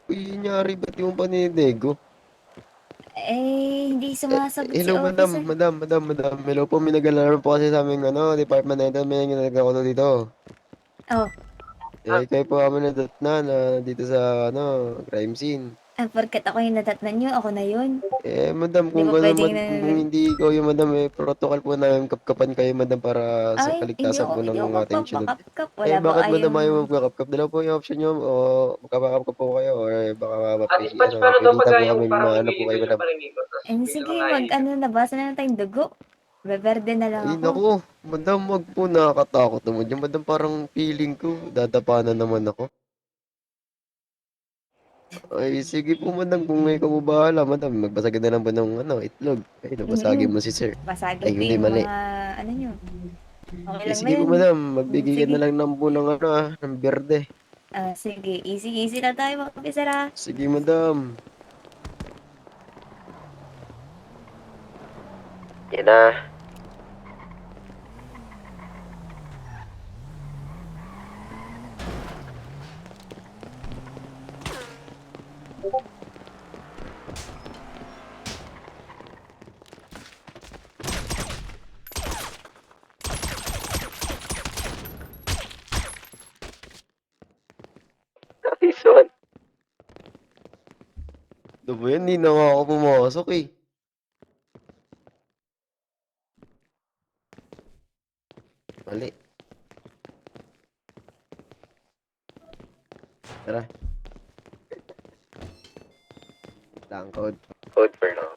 Uy, nangyari ba't yung paninego? Eh, hindi sumasagot si Hello, madam, officer. madam. Hello po, may nag-alarm po kasi sa aming department na ito. May nag-ako dito. Oh, Kayo po kami na dito sa crime scene. porket ako yung nadatnan nyo, ako na yun. Madam, Di kung ba gano'n, pwedeng kung hindi ikaw yung madam, protocol po namin kapkapan kayo, madam, para sa ay, kaligtasan po hindi ng ako ating syudad. magpapakapkap. Wala ba Bakit madam kayong... ayaw magkakapkap? Dalawa po yung option nyo, o magkakapkap po kayo, or baka Dispatch pa na daw mapilitan pagka po yung kami parang maano po kayo, umiidol yung madam. paningin ko, tapos Eh, biglang sige, nakaiiyak. nabasa na lang tayong dugo. Beberde na lang Ay, ako. naku, madam, wag po, nakakatakot naman yung madam, parang feeling ko, dadapanan naman ako. Ay, sige po, madam, kung may kabubahala, madam, magbasagin na lang po ng itlog. Ay, nabasagin Mm-mm. mo si sir. Ay, Basagin ko hindi, yung mali. mga, ano nyo. Okay lang ba Sige po, yun? madam, magbigay ka Sige. na lang ng po ng ng berde. Sige. Easy, easy lang tayo, mga officer, ah. Sige, madam. Yan na. Nice one. Ano ba yan? Hindi na nga ako pumasok eh. Mali. Tara. Lang code. Code for now.